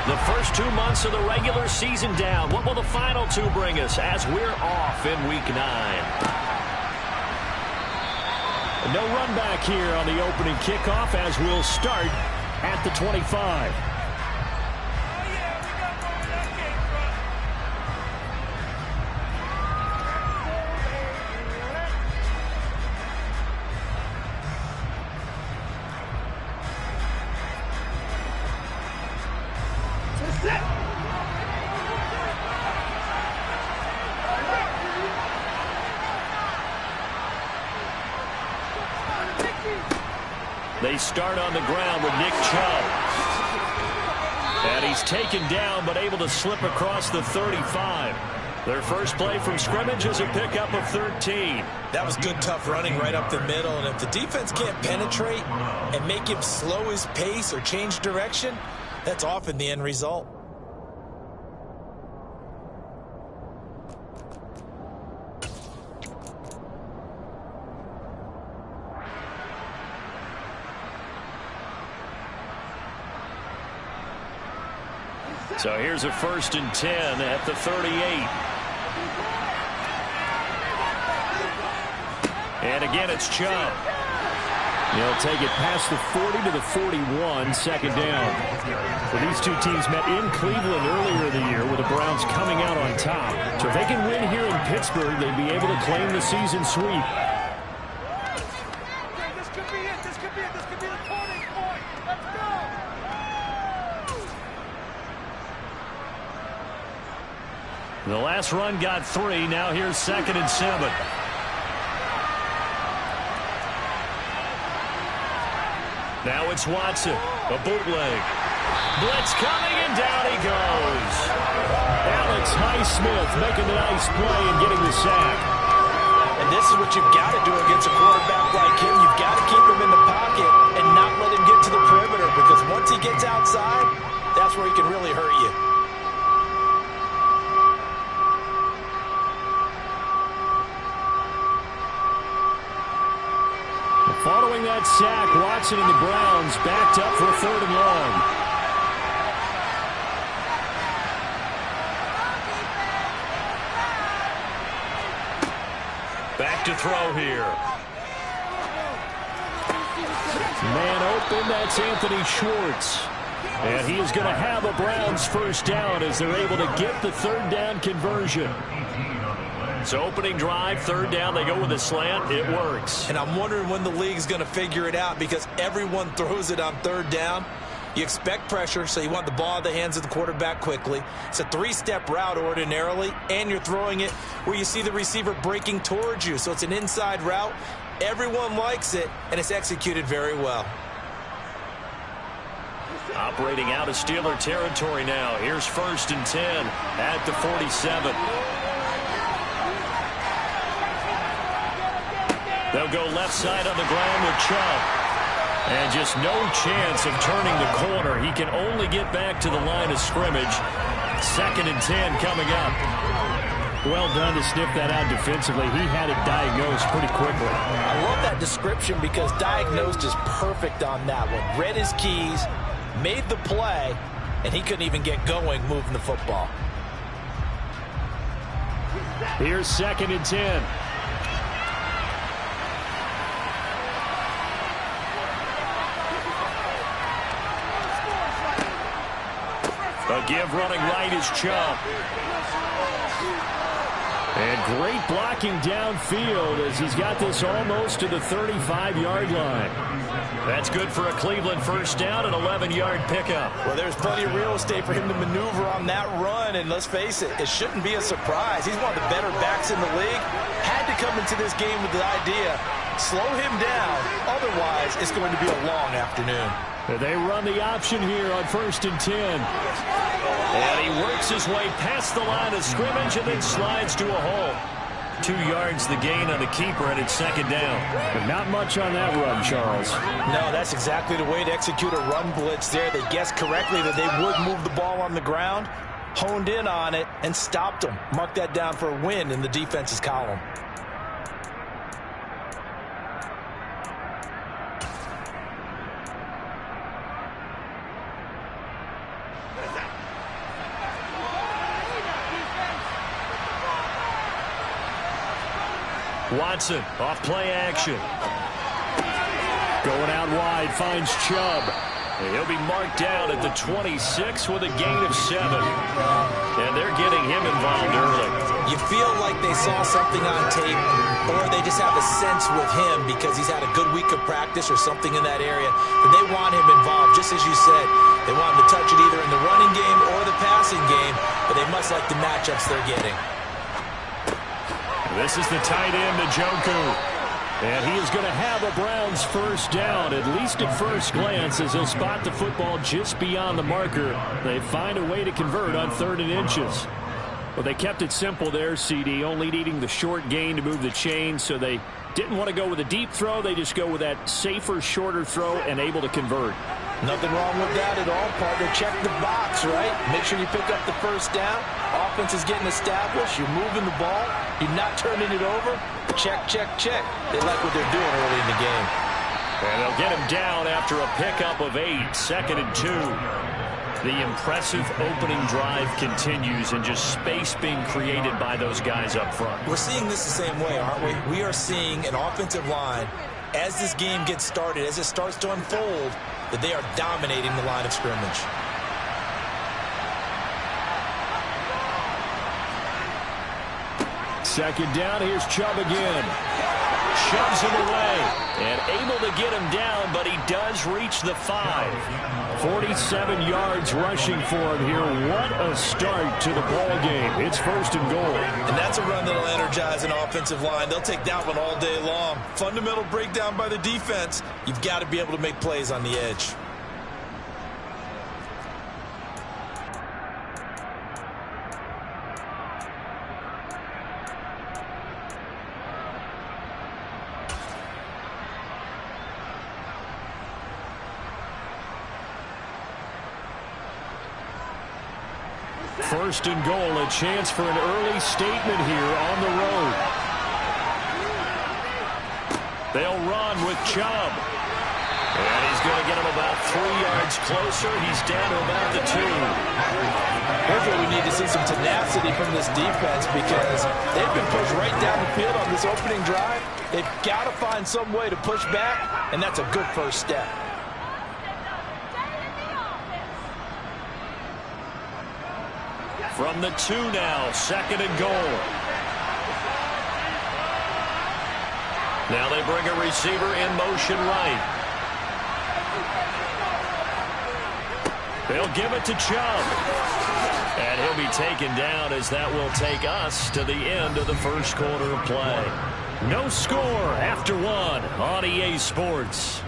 The first 2 months of the regular season down. What will the final 2 bring us as we're off in Week 9? No run back here on the opening kickoff as we'll start at the 25. They start on the ground with Nick Chubb. And he's taken down but able to slip across the 35. Their first play from scrimmage is a pickup of 13. That was good, tough running right up the middle. And if the defense can't penetrate and make him slow his pace or change direction, that's often the end result. So here's a 1st and 10 at the 38. And again, it's Chubb. He'll take it past the 40 to the 41, second down. Well, these two teams met in Cleveland earlier in the year with the Browns coming out on top. So if they can win here in Pittsburgh, they'd be able to claim the season sweep. This could be it. This could be it. This could be the turning point. Let's go. The last run got 3. Now here's 2nd and 7. Now it's Watson. A bootleg. Blitz coming, and down he goes. Alex Highsmith making the nice play and getting the sack. And this is what you've got to do against a quarterback like him. You've got to keep him in the pocket and not let him get to the perimeter, because once he gets outside, that's where he can really hurt you. Following that sack, Watson and the Browns backed up for a 3rd and long. Back to throw here. Man open, that's Anthony Schwartz. And he is going to have a Browns first down as they're able to get the 3rd down conversion. So opening drive, 3rd down, they go with a slant. It works. And I'm wondering when the league's going to figure it out, because everyone throws it on 3rd down. You expect pressure, so you want the ball in the hands of the quarterback quickly. It's a 3-step route ordinarily, and you're throwing it where you see the receiver breaking towards you. So it's an inside route. Everyone likes it, and it's executed very well. Operating out of Steeler territory now. Here's 1st and 10 at the 47. They'll go left side on the ground with Chubb. And just no chance of turning the corner. He can only get back to the line of scrimmage. 2nd and 10 coming up. Well done to sniff that out defensively. He had it diagnosed pretty quickly. I love that description, because diagnosed is perfect on that one. Read his keys, made the play, and he couldn't even get going moving the football. Here's 2nd and 10. A give running right is Chubb. And great blocking downfield as he's got this almost to the 35-yard line. That's good for a Cleveland first down, an 11-yard pickup. Well, there's plenty of real estate for him to maneuver on that run, and let's face it, it shouldn't be a surprise. He's one of the better backs in the league. Had to come into this game with the idea, slow him down, otherwise it's going to be a long afternoon. They run the option here on 1st and 10. And he works his way past the line of scrimmage and then slides to a hole. 2 yards the gain on the keeper, and it's 2nd down. But not much on that run, Charles. No, that's exactly the way to execute a run blitz there. They guessed correctly that they would move the ball on the ground, honed in on it, and stopped them. Mark that down for a win in the defense's column. Watson off play action. Going out wide, finds Chubb. He'll be marked down at the 26 with a gain of 7. And they're getting him involved early. You feel like they saw something on tape, or they just have a sense with him because he's had a good week of practice or something in that area that they want him involved. Just as you said, they want him to touch it either in the running game or the passing game, but they must like the matchups they're getting. This is the tight end, Njoku. And he is going to have a Browns first down, at least at first glance, as he'll spot the football just beyond the marker. They find a way to convert on 3rd and inches. Well, they kept it simple there, CD, only needing the short gain to move the chain, so they didn't want to go with a deep throw. They just go with that safer, shorter throw and able to convert. Nothing wrong with that at all, partner. Check the box, right? Make sure you pick up the first down. Offense is getting established. You're moving the ball. You're not turning it over. Check, check, check. They like what they're doing early in the game. And they'll get him down after a pickup of 8, 2nd and 2. The impressive opening drive continues, and just space being created by those guys up front. We're seeing this the same way, aren't we? We are seeing an offensive line, as this game gets started, as it starts to unfold, that they are dominating the line of scrimmage. Second down, here's Chubb again. Shoves him away and able to get him down, but he does reach the 5. 47 yards rushing for him here. What a start to the ball game. It's 1st and goal. And that's a run that'll energize an offensive line. They'll take that one all day long. Fundamental breakdown by the defense. You've got to be able to make plays on the edge. First and goal, a chance for an early statement here on the road. They'll run with Chubb. And he's going to get him about 3 yards closer. He's down to about the 2. Here's where we need to see some tenacity from this defense, because they've been pushed right down the field on this opening drive. They've got to find some way to push back, and that's a good first step. From the 2 now, 2nd and goal. Now they bring a receiver in motion right. They'll give it to Chubb. And he'll be taken down, as that will take us to the end of the first quarter of play. No score after 1 on EA Sports.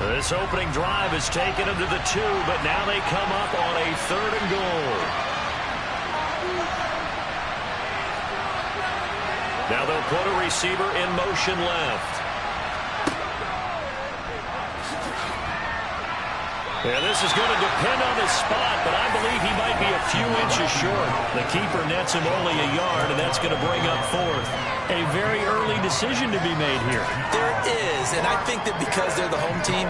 This opening drive has taken them to the 2, but now they come up on a 3rd and goal. Now they'll put a receiver in motion left. Yeah, this is going to depend on his spot, but I believe he might be a few inches short. The keeper nets him only a yard, and that's going to bring up 4th. A very early decision to be made here. There is, and I think that because they're the home team,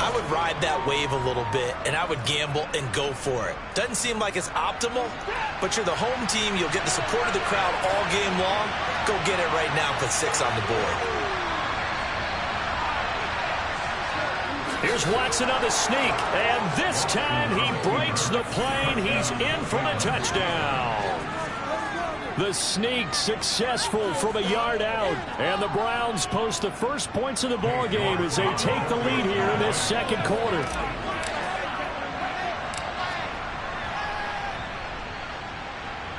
I would ride that wave a little bit, and I would gamble and go for it. Doesn't seem like it's optimal, but you're the home team. You'll get the support of the crowd all game long. Go get it right now. Put 6 on the board. Here's Watson on the sneak, and this time he breaks the plane. He's in for the touchdown. The sneak successful from a yard out, and the Browns post the first points of the ball game as they take the lead here in this second quarter.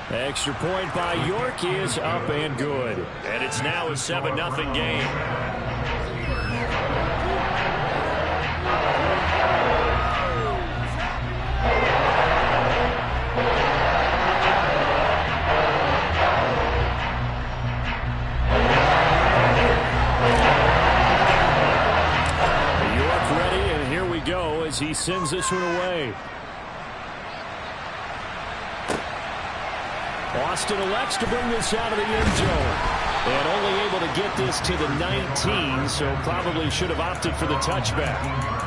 Extra point by York is up and good, and it's now a 7-0 game. As he sends this one away. Austin elects to bring this out of the end zone. And only able to get this to the 19, so probably should have opted for the touchback.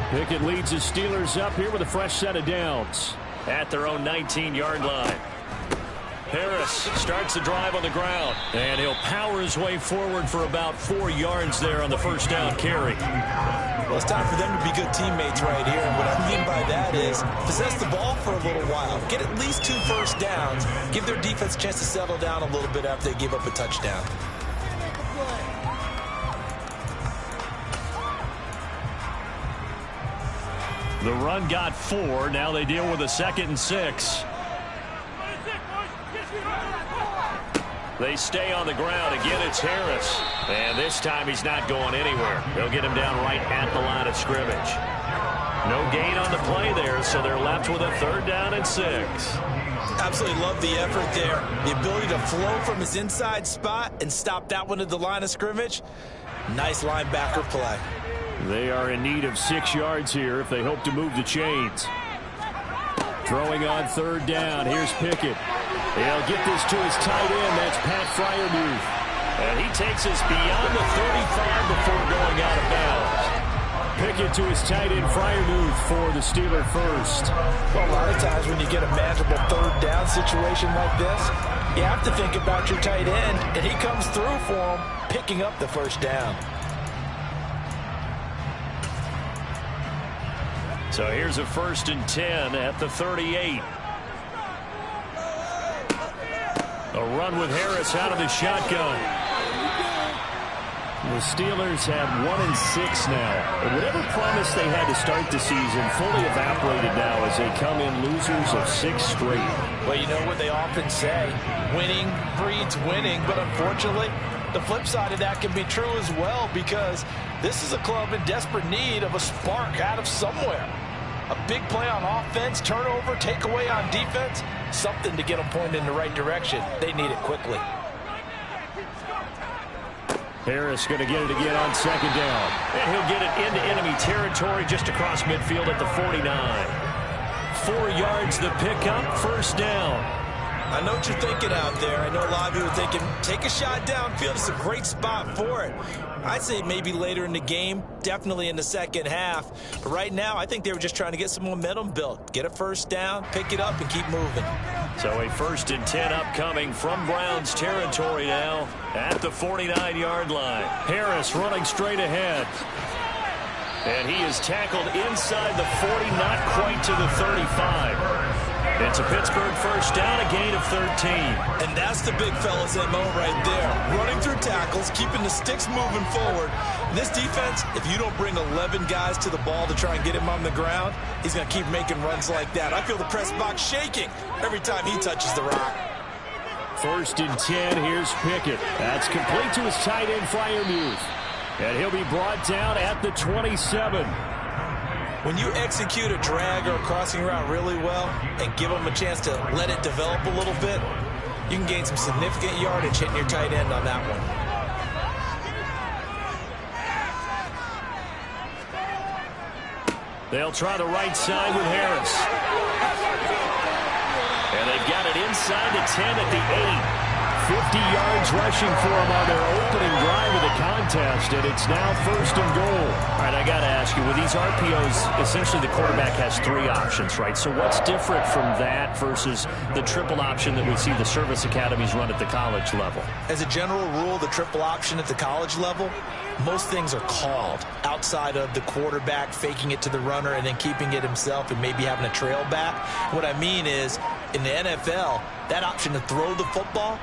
Pickett leads his Steelers up here with a fresh set of downs at their own 19-yard line. Harris starts the drive on the ground, and he'll power his way forward for about 4 yards there on the first down carry. Well, it's time for them to be good teammates right here. And what I mean by that is possess the ball for a little while. Get at least 2 first downs. Give their defense a chance to settle down a little bit after they give up a touchdown. The run got 4. Now they deal with a 2nd and 6. They stay on the ground. Again, it's Harris. And this time he's not going anywhere. They'll get him down right at the line of scrimmage. No gain on the play there, so they're left with a 3rd down and 6. Absolutely love the effort there. The ability to flow from his inside spot and stop that one at the line of scrimmage. Nice linebacker play. They are in need of 6 yards here if they hope to move the chains. Throwing on 3rd down. Here's Pickett. He'll get this to his tight end. That's Pat Freiermuth. And he takes us beyond the 35 before going out of bounds. Pickett to his tight end, Freiermuth, for the Steeler first. Well, a lot of times when you get a manageable 3rd down situation like this, you have to think about your tight end, and he comes through for him, picking up the 1st down. So here's a 1st and 10 at the 38. A run with Harris out of the shotgun. The Steelers have 1-6 now. And whatever promise they had to start the season fully evaporated now as they come in losers of 6 straight. Well, you know what they often say, winning breeds winning, but unfortunately, the flip side of that can be true as well, because this is a club in desperate need of a spark out of somewhere. A big play on offense, turnover, takeaway on defense, something to get them pointed in the right direction. They need it quickly. Harris going to get it again on 2nd down. And he'll get it into enemy territory just across midfield at the 49. 4 yards the pickup, 1st down. I know what you're thinking out there. I know a lot of you are thinking, take a shot downfield. It's a great spot for it. I'd say maybe later in the game, definitely in the 2nd half. But right now, I think they were just trying to get some momentum built. Get a 1st down, pick it up, and keep moving. So a 1st and 10 upcoming from Browns territory now at the 49-yard line. Harris running straight ahead. And he is tackled inside the 40, not quite to the 35. It's a Pittsburgh 1st down, a gain of 13. And that's the big fella's MO right there. Running through tackles, keeping the sticks moving forward. And this defense, if you don't bring 11 guys to the ball to try and get him on the ground, he's going to keep making runs like that. I feel the press box shaking every time he touches the rock. 1st and 10, here's Pickett. That's complete to his tight end, Freiermuth. And he'll be brought down at the 27. When you execute a drag or a crossing route really well and give them a chance to let it develop a little bit, you can gain some significant yardage hitting your tight end on that one. They'll try the right side with Harris. And they've got it inside the 10 at the 8. 50 yards rushing for him on their opening drive of the contest, and it's now 1st and goal. All right, I got to ask you, with these RPOs, essentially the quarterback has 3 options, right? So what's different from that versus the triple option that we see the service academies run at the college level? As a general rule, the triple option at the college level, most things are called outside of the quarterback faking it to the runner and then keeping it himself and maybe having a trail back. What I mean is, in the NFL, that option to throw the football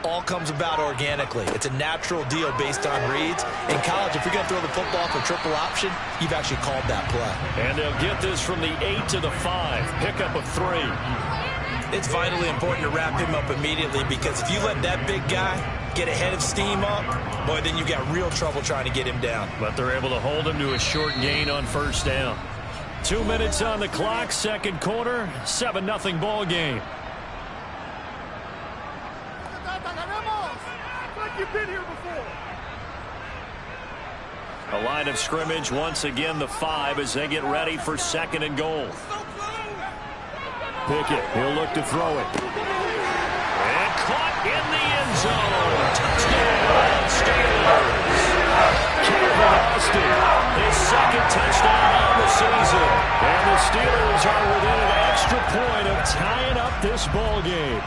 all comes about organically. It's a natural deal based on reads. In college, if you're going to throw the football for triple option, you've actually called that play. And they'll get this from the 8 to the 5. Pickup of 3. It's vitally important to wrap him up immediately, because if you let that big guy get ahead of steam up, boy, then you've got real trouble trying to get him down. But they're able to hold him to a short gain on 1st down. 2 minutes on the clock, second quarter, 7-0 ball game. You've been here before. A line of scrimmage, once again the 5 as they get ready for second and goal. Pickett, he'll look to throw it. And caught in the end zone. Touchdown, Steelers. Calvin Austin, his second touchdown on the season. And the Steelers are within an extra point of tying up this ball game.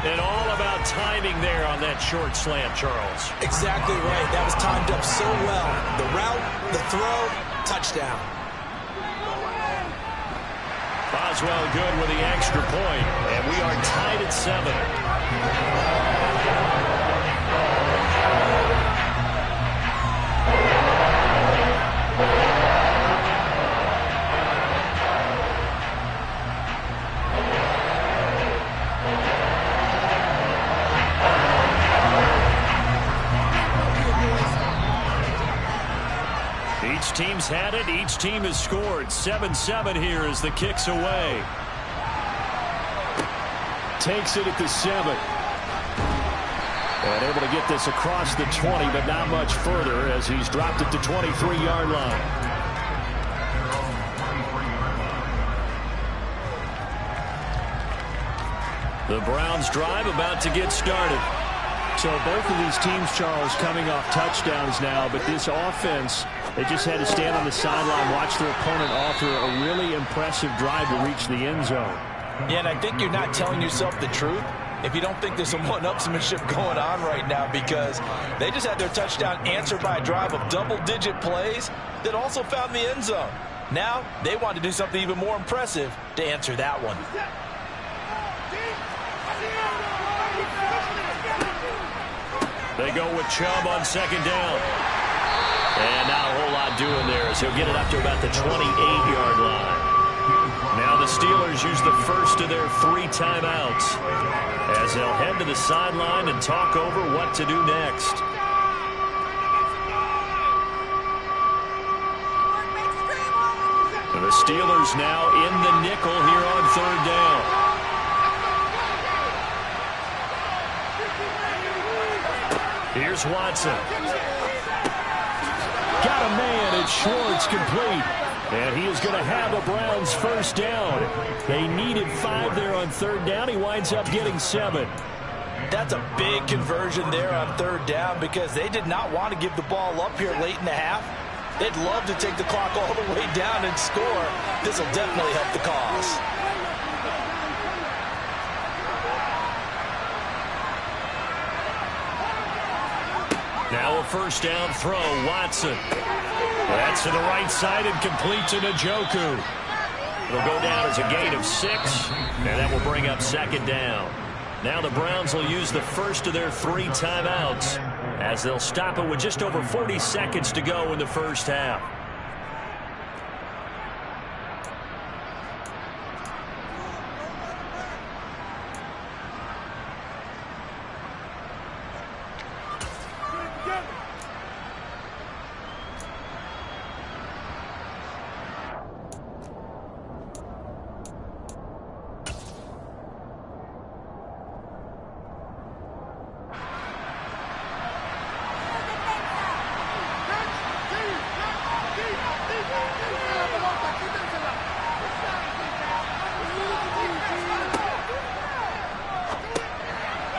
And all about timing there on that short slant, Charles. Exactly right. That was timed up so well. The route, the throw, touchdown. Boswell good with the extra point, and we are tied at 7. Each team's had it. Each team has scored. 7-7 here as the kick's away. Takes it at the 7. And able to get this across the 20, but not much further as he's dropped it to 23-yard line. The Browns drive about to get started. So both of these teams, Charles, coming off touchdowns now, but this offense, they just had to stand on the sideline, watch their opponent author a really impressive drive to reach the end zone. Yeah, and I think you're not telling yourself the truth if you don't think there's some one-upsmanship going on right now, because they just had their touchdown answered by a drive of double-digit plays that also found the end zone. Now they want to do something even more impressive to answer that one. They go with Chubb on second down. And not a whole lot doing there as he'll get it up to about the 28-yard line. Now the Steelers use the first of their 3 timeouts as they'll head to the sideline and talk over what to do next. The Steelers now in the nickel here on third down. Here's Watson. Got a man, it's Schwartz complete. And he is going to have a Browns first down. They needed 5 there on third down. He winds up getting 7. That's a big conversion there on third down because they did not want to give the ball up here late in the half. They'd love to take the clock all the way down and score. This will definitely help the cause. Now a first down throw, Watson. That's to the right side and complete to Njoku. It'll go down as a gain of 6, and that will bring up second down. Now the Browns will use the first of their 3 timeouts as they'll stop it with just over 40 seconds to go in the first half.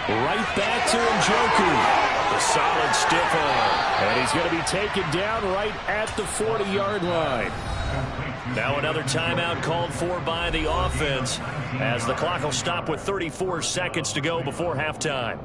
Right back to Njoku. The solid stiff arm. And he's going to be taken down right at the 40-yard line. Now another timeout called for by the offense as the clock will stop with 34 seconds to go before halftime.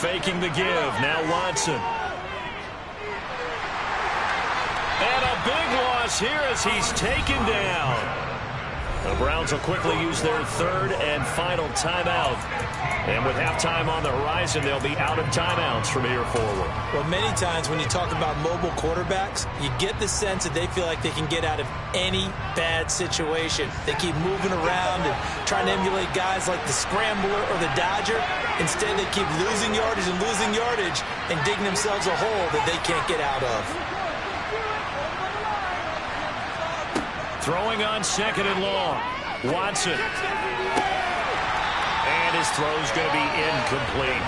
Faking the give. Now Watson. And a big one across here as he's taken down. The Browns will quickly use their third and final timeout. And with halftime on the horizon, they'll be out of timeouts from here forward. Well, many times when you talk about mobile quarterbacks, you get the sense that they feel like they can get out of any bad situation. They keep moving around and trying to emulate guys like the Scrambler or the Dodger. Instead, they keep losing yardage and digging themselves a hole that they can't get out of. Throwing on second and long. Watson. And his throw's going to be incomplete.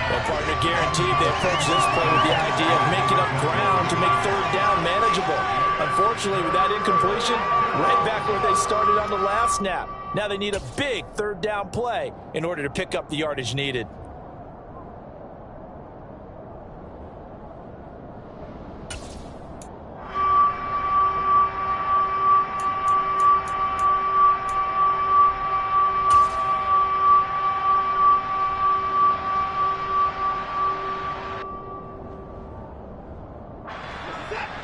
Well, partner, guaranteed they approach this play with the idea of making up ground to make third down manageable. Unfortunately, with that incompletion, right back where they started on the last snap. Now they need a big third down play in order to pick up the yardage needed.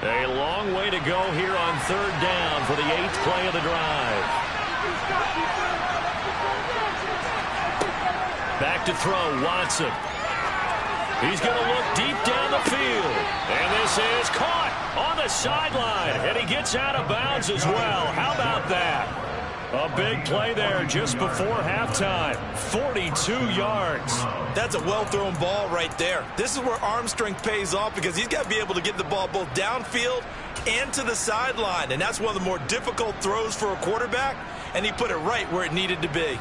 A long way to go here on third down for the 8th play of the drive. Back to throw, Watson. He's going to look deep down the field. And this is caught on the sideline. And he gets out of bounds as well. How about that? A big play there just before halftime. 42 yards. That's a well-thrown ball right there. This is where arm strength pays off because he's got to be able to get the ball both downfield and to the sideline. And that's one of the more difficult throws for a quarterback. And he put it right where it needed to be.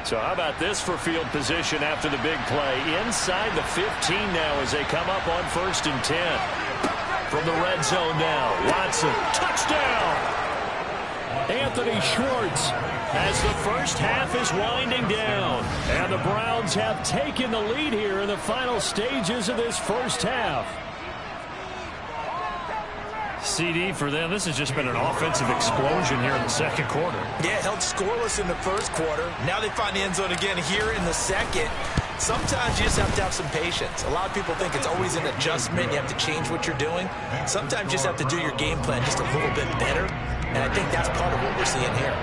So how about this for field position after the big play? Inside the 15 now as they come up on 1st and 10. From the red zone now, Watson, touchdown! Anthony Schwartz as the first half is winding down. And the Browns have taken the lead here in the final stages of this first half. CD for them, this has just been an offensive explosion here in the second quarter. Yeah, held scoreless in the first quarter. Now they find the end zone again here in the second. Sometimes you just have to have some patience. A lot of people think it's always an adjustment. You have to change what you're doing. Sometimes you just have to do your game plan just a little bit better. And I think that's part of what we're seeing here.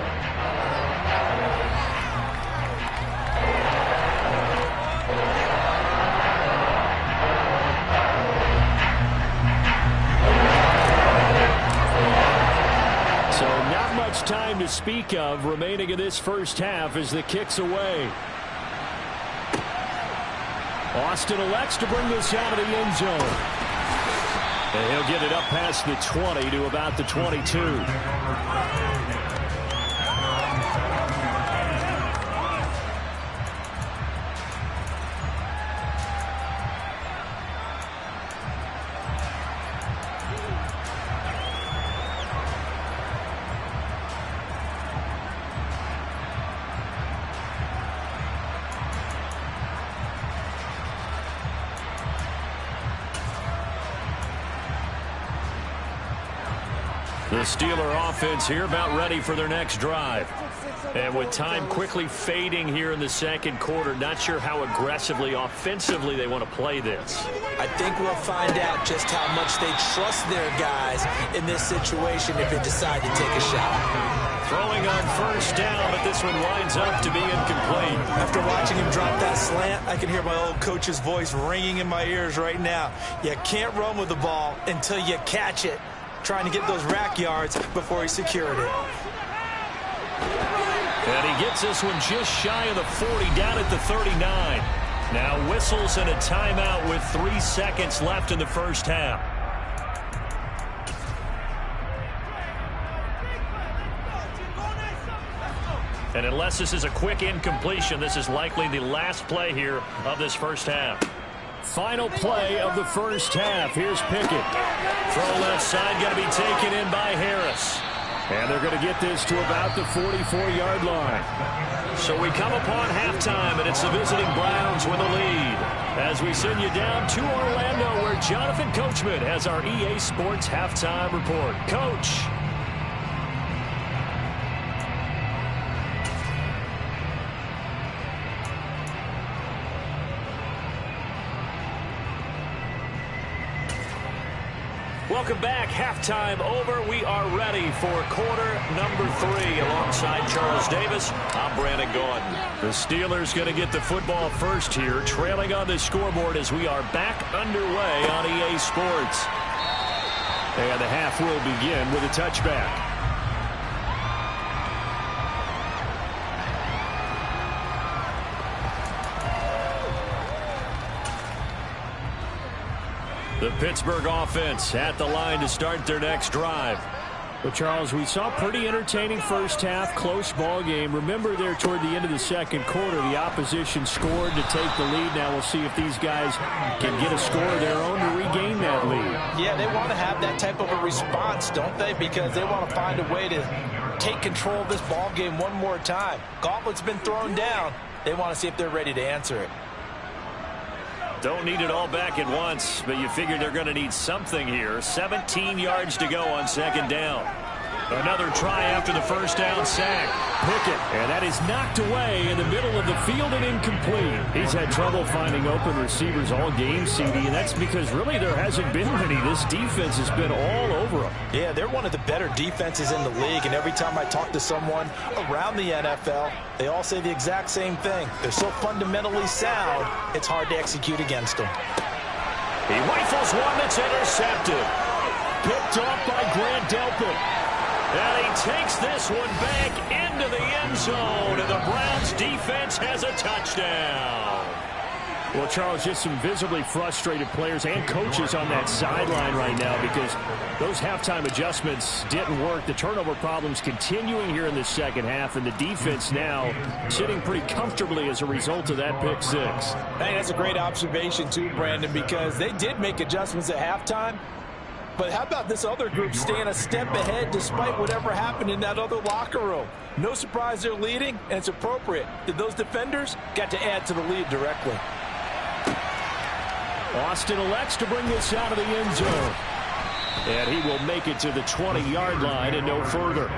So not much time to speak of remaining in this first half as the kick's away. Austin elects to bring this out of the end zone. And he'll get it up past the 20 to about the 22. The Steeler offense here about ready for their next drive. And with time quickly fading here in the second quarter, not sure how aggressively, offensively they want to play this. I think we'll find out just how much they trust their guys in this situation if they decide to take a shot. Throwing on first down, but this one winds up to be incomplete. After watching him drop that slant, I can hear my old coach's voice ringing in my ears right now. You can't run with the ball until you catch it. Trying to get those rack yards before he secured it. And he gets this one just shy of the 40, down at the 39. Now whistles and a timeout with 3 seconds left in the first half. And unless this is a quick incompletion, this is likely the last play here of this first half. Final play of the first half. Here's Pickett. Throw left side, going to be taken in by Harris. And they're going to get this to about the 44-yard line. So we come upon halftime, and it's the visiting Browns with a lead. As we send you down to Orlando, where Jonathan Coachman has our EA Sports halftime report. Coach. Welcome back. Halftime over. We are ready for quarter number 3. Alongside Charles Davis, I'm Brandon Gordon. The Steelers going to get the football first here, trailing on the scoreboard as we are back underway on EA Sports. And the half will begin with a touchback. The Pittsburgh offense at the line to start their next drive. But, Charles, we saw pretty entertaining first half, close ball game. Remember there toward the end of the second quarter, the opposition scored to take the lead. Now we'll see if these guys can get a score of their own to regain that lead. Yeah, they want to have that type of a response, don't they? Because they want to find a way to take control of this ball game one more time. Gauntlet's been thrown down. They want to see if they're ready to answer it. Don't need it all back at once, but you figure they're going to need something here. 17 yards to go on second down. Another try after the first down sack. Pickett, and that is knocked away in the middle of the field and incomplete. He's had trouble finding open receivers all game, CD, and that's because really there hasn't been many. This defense has been all over them. Yeah, they're one of the better defenses in the league, and every time I talk to someone around the NFL, they all say the exact same thing. They're so fundamentally sound, it's hard to execute against them. He rifles one that's intercepted. Picked off by Grant Delpit. And he takes this one back into the end zone, and the Browns defense has a touchdown. Well, Charles, just some visibly frustrated players and coaches on that sideline right now because those halftime adjustments didn't work. The turnover problems continuing here in the second half, and the defense now sitting pretty comfortably as a result of that pick six. Hey, that's a great observation too, Brandon, because they did make adjustments at halftime. But how about this other group staying a step ahead despite whatever happened in that other locker room? No surprise they're leading, and it's appropriate. Those defenders got to add to the lead directly. Austin elects to bring this out of the end zone. And he will make it to the 20-yard line and no further.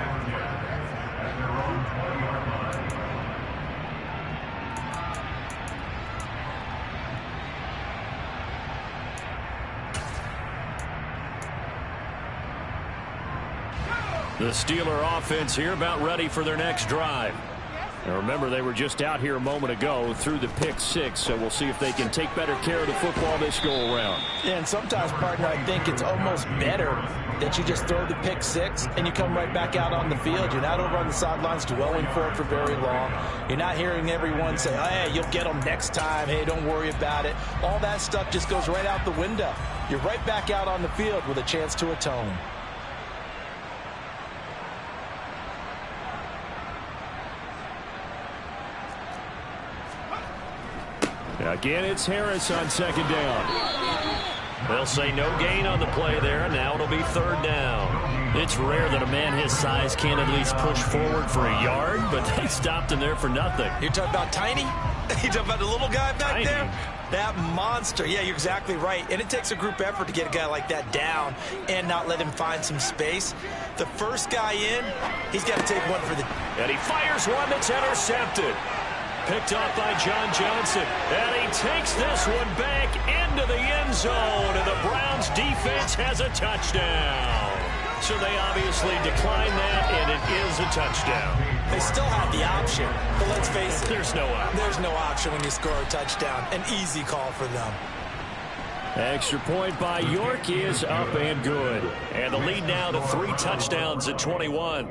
The Steeler offense here about ready for their next drive. Now remember, they were just out here a moment ago through the pick six, so we'll see if they can take better care of the football this go-around. Yeah, and sometimes, partner, I think it's almost better that you just throw the pick six and you come right back out on the field. You're not over on the sidelines dwelling for it for very long. You're not hearing everyone say, oh, hey, you'll get them next time. Hey, don't worry about it. All that stuff just goes right out the window. You're right back out on the field with a chance to atone. Again, it's Harris on second down. They'll say no gain on the play there. Now it'll be third down. It's rare that a man his size can't at least push forward for a yard, but they stopped him there for nothing. You're talking about Tiny? You're talking about the little guy back Tiny. there? That monster. Yeah, you're exactly right. And it takes a group effort to get a guy like that down and not let him find some space. The first guy in, he's got to take one for the... And he fires one that's intercepted. Picked up by John Johnson. And he takes this one back into the end zone. And the Browns defense has a touchdown. So they obviously declined that, and it is a touchdown. They still have the option, but let's face it. There's no option. There's no option when you score a touchdown. An easy call for them. Extra point by York is up and good. And the lead now to 3 touchdowns at 21.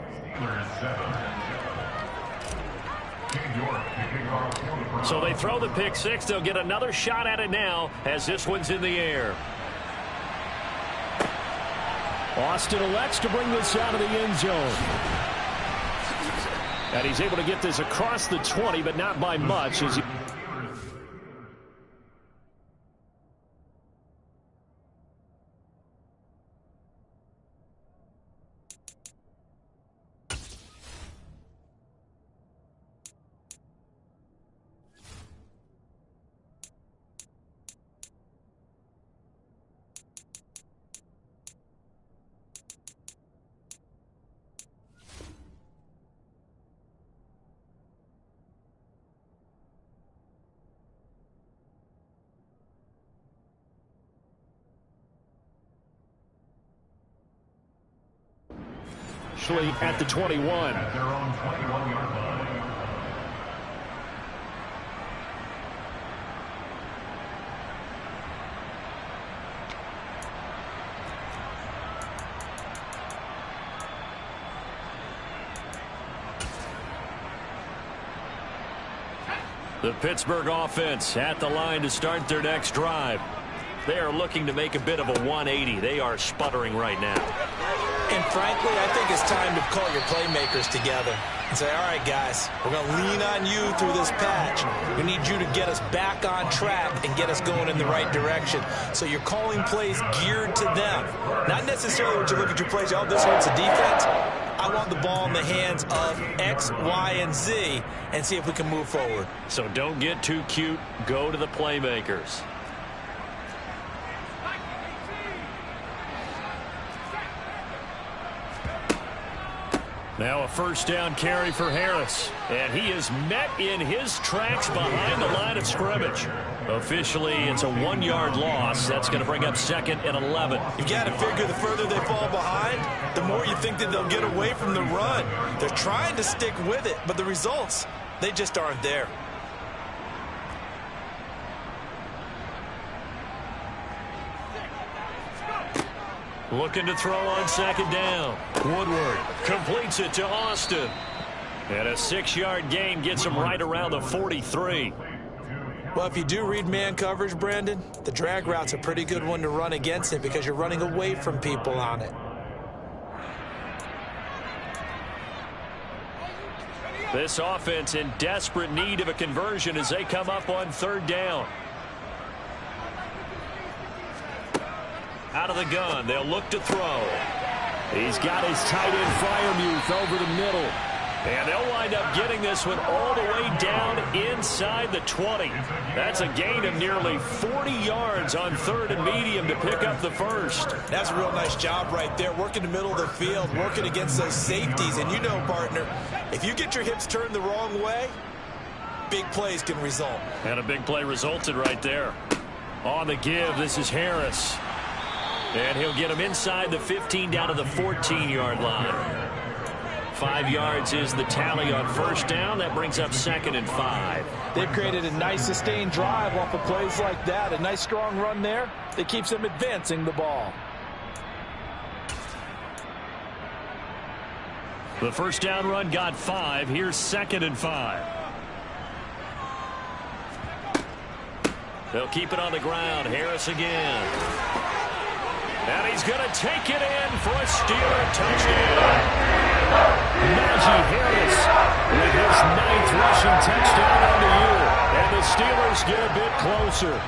So they throw the pick six. They'll get another shot at it now as this one's in the air. Austin elects to bring this out of the end zone. And he's able to get this across the 20, but not by much as he... actually at the 21. The Pittsburgh offense at the line to start their next drive. They are looking to make a bit of a 180. They are sputtering right now. And frankly, I think it's time to call your playmakers together and say, all right, guys, we're going to lean on you through this patch. We need you to get us back on track and get us going in the right direction. So you're calling plays geared to them. Not necessarily when you look at your plays, oh, this hurts the defense. I want the ball in the hands of X, Y, and Z and see if we can move forward. So don't get too cute. Go to the playmakers. Now a first down carry for Harris. And he is met in his tracks behind the line of scrimmage. Officially, it's a 1-yard loss. That's going to bring up 2nd and 11. You've got to figure the further they fall behind, the more you think that they'll get away from the run. They're trying to stick with it, but the results, they just aren't there. Looking to throw on 2nd down. Woodward completes it to Austin. And a 6-yard gain gets him right around the 43. Well, if you do read man coverage, Brandon, the drag route's a pretty good one to run against it because you're running away from people on it. This offense in desperate need of a conversion as they come up on 3rd down. Out of the gun, they'll look to throw. He's got his tight end Freiermuth over the middle. And they'll wind up getting this one all the way down inside the 20. That's a gain of nearly 40 yards on 3rd and medium to pick up the first. That's a real nice job right there, working the middle of the field, working against those safeties. And you know, partner, if you get your hips turned the wrong way, big plays can result. And a big play resulted right there. On the give, this is Harris. And he'll get him inside the 15 down to the 14-yard line. 5 yards is the tally on first down. That brings up 2nd and 5. They've created a nice sustained drive off of plays like that. A nice strong run there that keeps them advancing the ball. The first down run got 5. Here's 2nd and 5. They'll keep it on the ground. Harris again. And he's going to take it in for a Steeler touchdown. Najee Harris with his 9th rushing touchdown on the year. And the Steelers get a bit closer.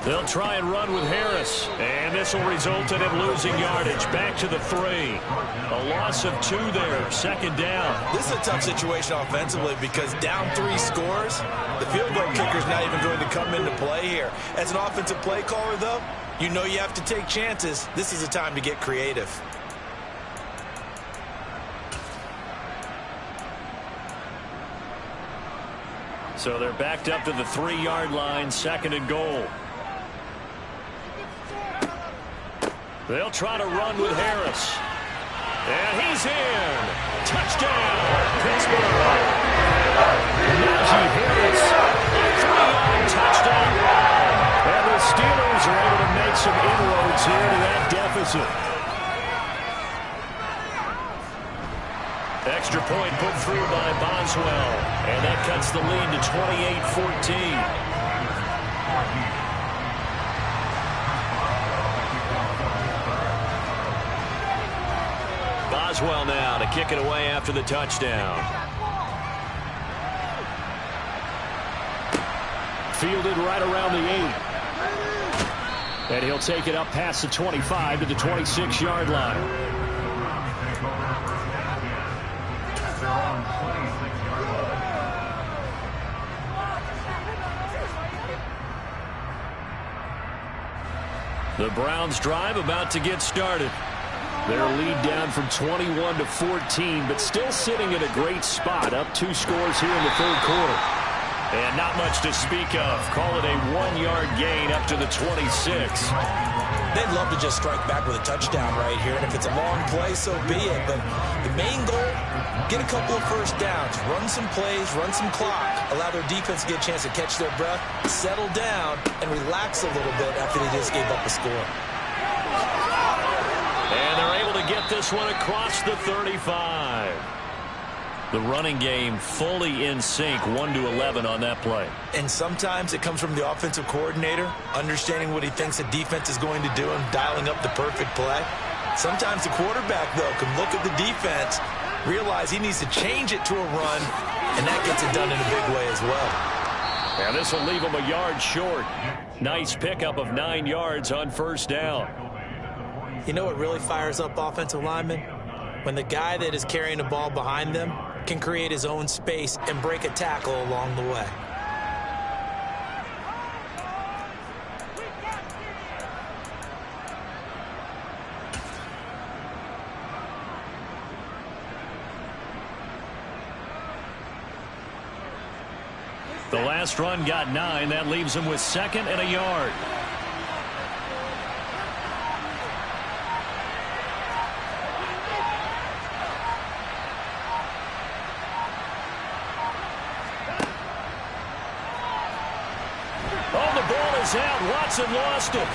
They'll try and run with Harris. And this will result in him losing yardage. Back to the 3. A loss of 2 there. 2nd down. This is a tough situation offensively because down 3 scores, the field goal kicker's not even going to come into play here. As an offensive play caller, though, you know you have to take chances. This is a time to get creative. So they're backed up to the 3-yard line. 2nd and goal. They'll try to run with Harris. And he's in. Touchdown, Pittsburgh. Najee Harris. 3-yard touchdown. And the Steelers are able to make some inroads here to that deficit. Extra point put through by Boswell. And that cuts the lead to 28-14. Boswell now to kick it away after the touchdown. Fielded right around the 8. And he'll take it up past the 25 to the 26-yard line. The Browns drive about to get started. Their lead down from 21 to 14, but still sitting in a great spot, up 2 scores here in the third quarter. And not much to speak of. Call it a 1-yard gain up to the 26. They'd love to just strike back with a touchdown right here, and if it's a long play, so be it. But the main goal, get a couple of first downs, run some plays, run some clock, allow their defense to get a chance to catch their breath, settle down, and relax a little bit after they just gave up a score. And they're able to get this one across the 35. The running game fully in sync, 1-11 on that play. And sometimes it comes from the offensive coordinator, understanding what he thinks the defense is going to do and dialing up the perfect play. Sometimes the quarterback, though, can look at the defense, realize he needs to change it to a run, and that gets it done in a big way as well. And this will leave him a yard short. Nice pickup of 9 yards on first down. You know what really fires up offensive linemen? When the guy that is carrying the ball behind them can create his own space and break a tackle along the way. The last run got 9. That leaves him with 2nd and a yard. Out. Watson lost it.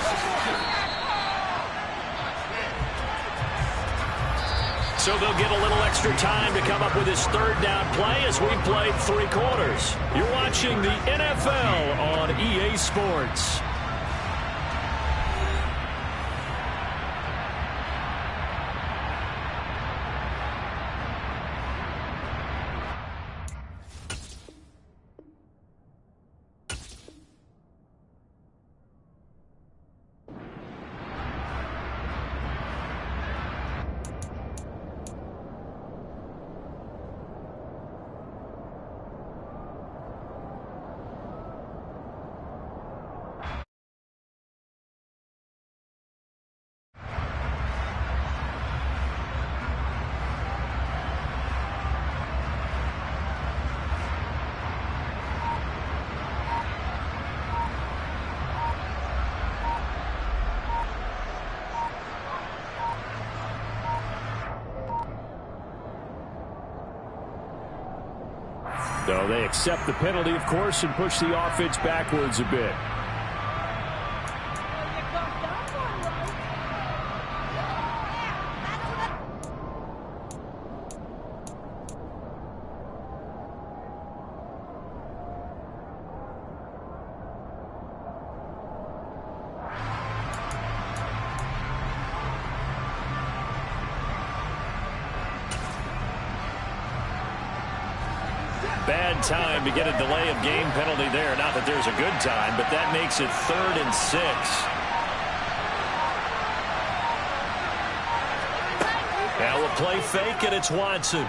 So they'll get a little extra time to come up with his 3rd down play as we played 3 quarters. You're watching the NFL on EA Sports. So they accept the penalty, of course, and push the offense backwards a bit. Bad time to get a delay of game penalty there. Not that there's a good time, but that makes it 3rd and 6. Now we'll play fake, and it's Watson.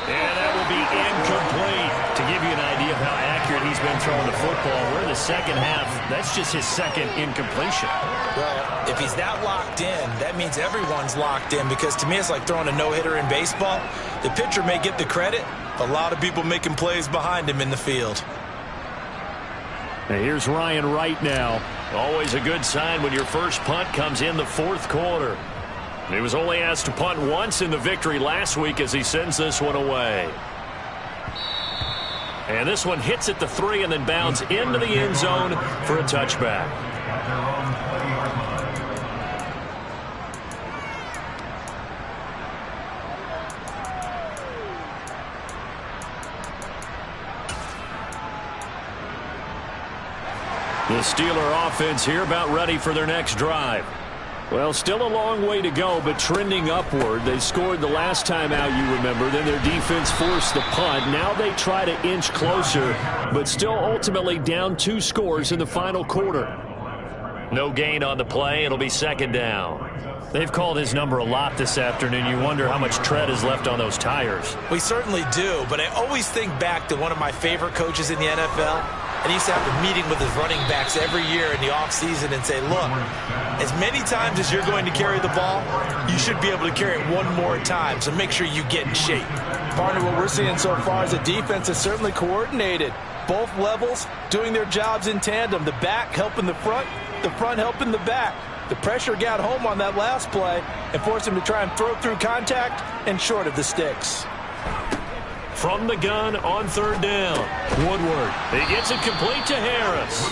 And that will be incomplete. To give you an idea of how accurate he's been throwing the football, we're in the second half. That's just his 2nd incompletion. Well, if he's that locked in, that means everyone's locked in, because to me it's like throwing a no-hitter in baseball. The pitcher may get the credit, but a lot of people making plays behind him in the field. Now here's Ryan Wright now. Always a good sign when your first punt comes in the 4th quarter. He was only asked to punt once in the victory last week as he sends this one away. And this one hits at the 3 and then bounds into the end zone for a touchback. The Steeler offense here about ready for their next drive. Well, still a long way to go, but trending upward. They scored the last time out, you remember. Then their defense forced the punt. Now they try to inch closer, but still ultimately down 2 scores in the final quarter. No gain on the play. It'll be 2nd down. They've called his number a lot this afternoon. You wonder how much tread is left on those tires. We certainly do, but I always think back to one of my favorite coaches in the NFL, And he used to have a meeting with his running backs every year in the offseason and say, look, as many times as you're going to carry the ball, you should be able to carry it one more time, so make sure you get in shape. Partner, what we're seeing so far is the defense is certainly coordinated. Both levels doing their jobs in tandem. The back helping the front helping the back. The pressure got home on that last play and forced him to try and throw through contact and short of the sticks. From the gun on third down, Woodward. He gets it complete to Harris.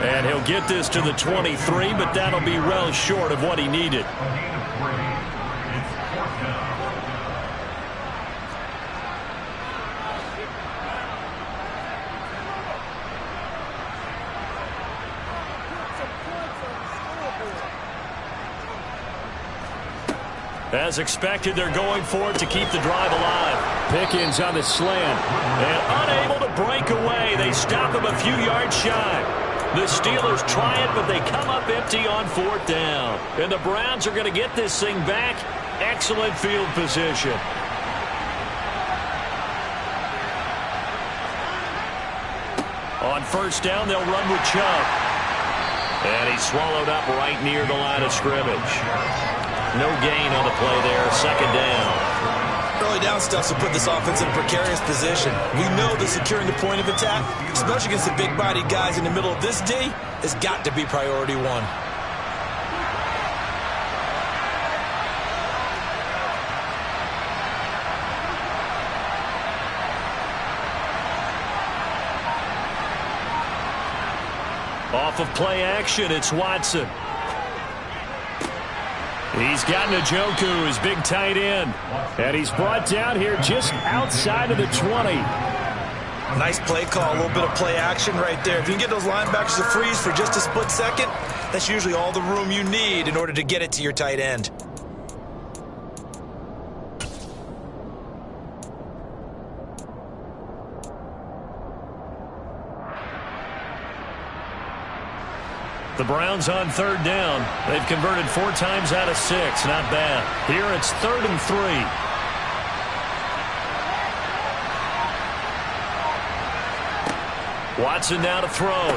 And he'll get this to the 23, but that'll be well short of what he needed. As expected, they're going for it to keep the drive alive. Pickens on the slant. And unable to break away. They stop him a few yards shy. The Steelers try it, but they come up empty on fourth down. And the Browns are going to get this thing back. Excellent field position. On first down, they'll run with Chubb. And he's swallowed up right near the line of scrimmage. No gain on the play there. Second down. Early down stuff will put this offense in a precarious position. We know that securing the point of attack, especially against the big-bodied guys in the middle of this D, has got to be priority one. Off of play action, it's Watson. He's got Njoku, his big tight end. And he's brought down here just outside of the 20. Nice play call, a little bit of play action right there. If you can get those linebackers to freeze for just a split second, that's usually all the room you need in order to get it to your tight end. The Browns on third down. They've converted 4 times out of 6. Not bad. Here it's 3rd and 3. Watson now to throw.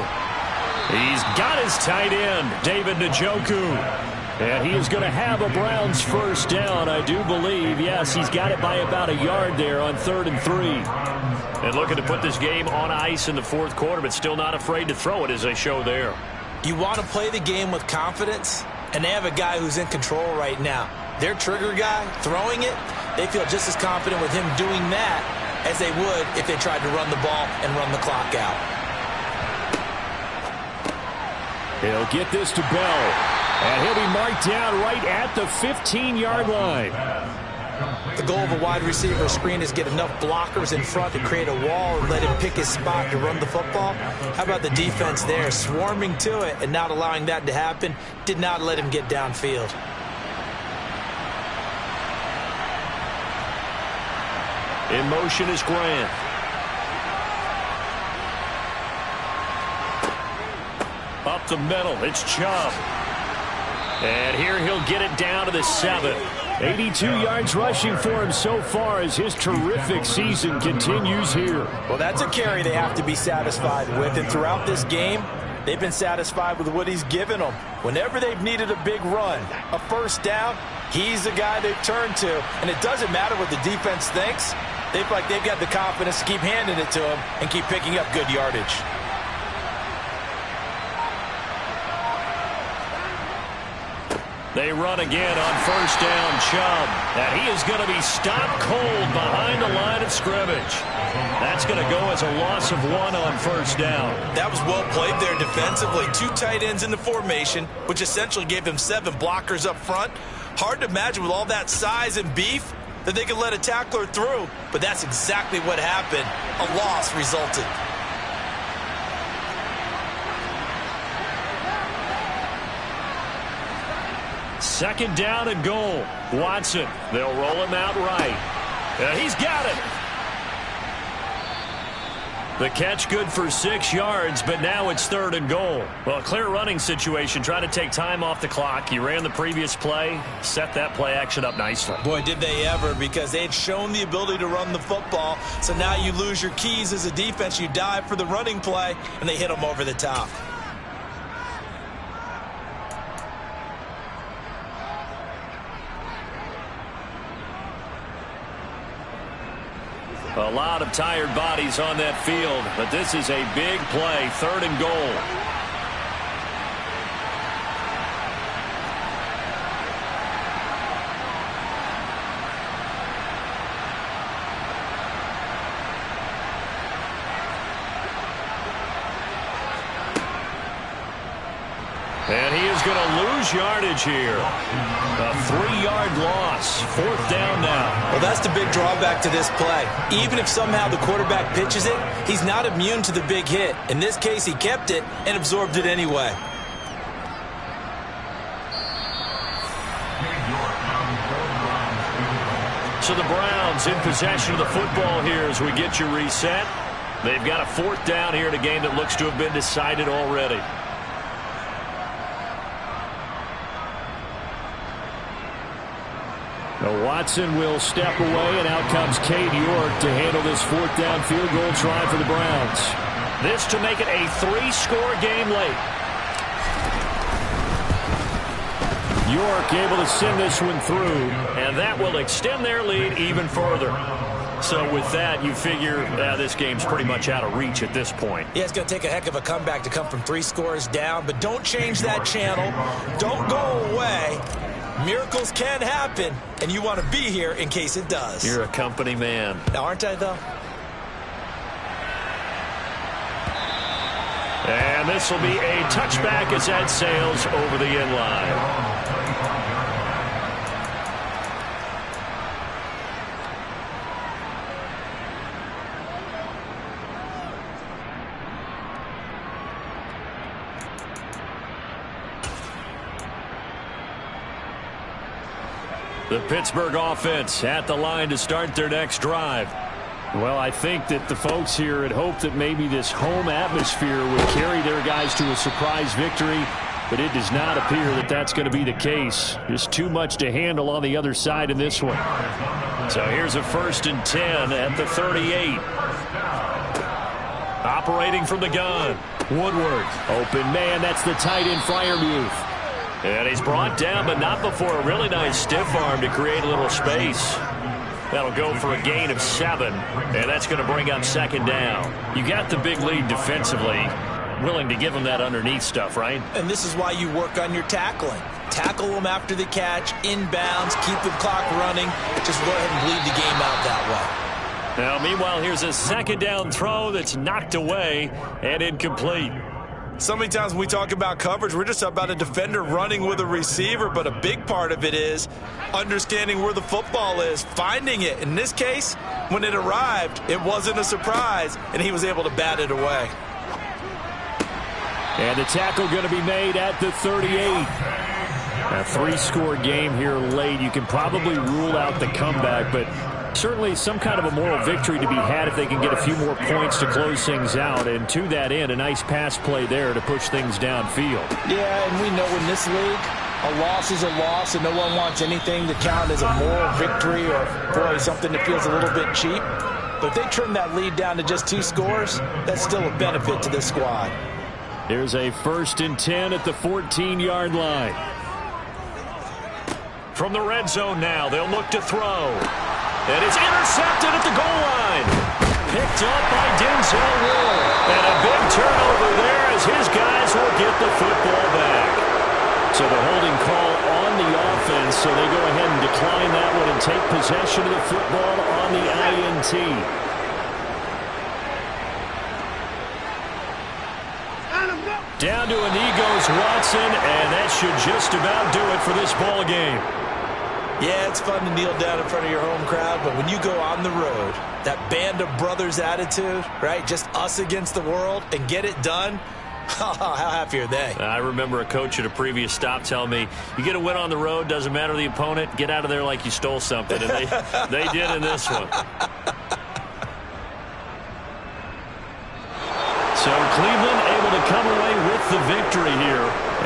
He's got his tight end, David Njoku. And he is going to have a Browns first down, I do believe. Yes, he's got it by about a yard there on 3rd and 3. And looking to put this game on ice in the fourth quarter, but still not afraid to throw it as they show there. You want to play the game with confidence, and they have a guy who's in control right now. Their trigger guy, throwing it, they feel just as confident with him doing that as they would if they tried to run the ball and run the clock out. He'll get this to Bell, and he'll be marked down right at the 15-yard line. The goal of a wide receiver screen is get enough blockers in front to create a wall and let him pick his spot to run the football. How about the defense there, swarming to it and not allowing that to happen? Did not let him get downfield. In motion is Grant. Up the middle, it's Chubb. And here he'll get it down to the 7. 82 yards rushing for him so far as his terrific season continues here. Well, that's a carry they have to be satisfied with. And throughout this game, they've been satisfied with what he's given them. Whenever they've needed a big run, a first down, he's the guy they've turned to. And it doesn't matter what the defense thinks. They feel like they've got the confidence to keep handing it to him and keep picking up good yardage. They run again on first down, Chubb. And he is going to be stopped cold behind the line of scrimmage. That's going to go as a loss of 1 on first down. That was well played there defensively. 2 tight ends in the formation, which essentially gave him 7 blockers up front. Hard to imagine with all that size and beef that they could let a tackler through, but that's exactly what happened. A loss resulted. Second down and goal. Watson. They'll roll him out right. And he's got it. The catch good for 6 yards, but now it's 3rd and goal. Well, a clear running situation. Try to take time off the clock. You ran the previous play, set that play action up nicely. Boy, did they ever, because they had shown the ability to run the football. So now you lose your keys as a defense. You dive for the running play, and they hit them over the top. A lot of tired bodies on that field, but this is a big play, 3rd and goal. And he is going to lose yardage here. A 3-yard loss. 4th down now. Well, that's the big drawback to this play. Even if somehow the quarterback pitches it, he's not immune to the big hit. In this case, he kept it and absorbed it anyway. So the Browns in possession of the football here as we get you reset. They've got a 4th down here in a game that looks to have been decided already. Now Watson will step away, and out comes Cade York to handle this 4th down field goal try for the Browns. This to make it a 3-score game late. York able to send this one through. And that will extend their lead even further. So with that, you figure this game's pretty much out of reach at this point. Yeah, it's going to take a heck of a comeback to come from 3 scores down, but don't change that channel. Don't go away. Miracles can happen, and you want to be here in case it does. You're a company man. Now, aren't I, though? And this will be a touchback as that sails over the end line. The Pittsburgh offense at the line to start their next drive. Well, I think that the folks here had hoped that maybe this home atmosphere would carry their guys to a surprise victory, but it does not appear that that's going to be the case. Just too much to handle on the other side in this one. So here's a 1st and 10 at the 38. Operating from the gun. Woodward. Open man, that's the tight end Freiermuth. And he's brought down, but not before a really nice stiff arm to create a little space. That'll go for a gain of 7, and that's going to bring up 2nd down. You got the big lead defensively. Willing to give them that underneath stuff, right? And this is why you work on your tackling. Tackle them after the catch, inbounds, keep the clock running. Just go ahead and bleed the game out that way. Now, meanwhile, here's a 2nd down throw that's knocked away and incomplete. So many times when we talk about coverage, we're just about a defender running with a receiver, but a big part of it is understanding where the football is, finding it. In this case, when it arrived, it wasn't a surprise, and he was able to bat it away. And the tackle going to be made at the 38. A 3-score game here late. You can probably rule out the comeback, but certainly some kind of a moral victory to be had if they can get a few more points to close things out. And to that end, a nice pass play there to push things downfield. Yeah, and we know in this league, a loss is a loss, and no one wants anything to count as a moral victory or, boy, something that feels a little bit cheap. But if they trim that lead down to just 2 scores, that's still a benefit to this squad. There's a 1st and 10 at the 14-yard line. From the red zone now, they'll look to throw. And it's intercepted at the goal line. Picked up by Denzel Ward. And a big turnover there as his guys will get the football back. So the holding call on the offense, so they go ahead and decline that one and take possession of the football on the INT. Down to a knee goes Watson, and that should just about do it for this ball game. Yeah, it's fun to kneel down in front of your home crowd, but when you go on the road, that band of brothers attitude, right, just us against the world, and get it done, how happy are they? I remember a coach at a previous stop telling me, you get a win on the road, doesn't matter the opponent, get out of there like you stole something, and they did in this one. So Cleveland able to come away with the victory here. And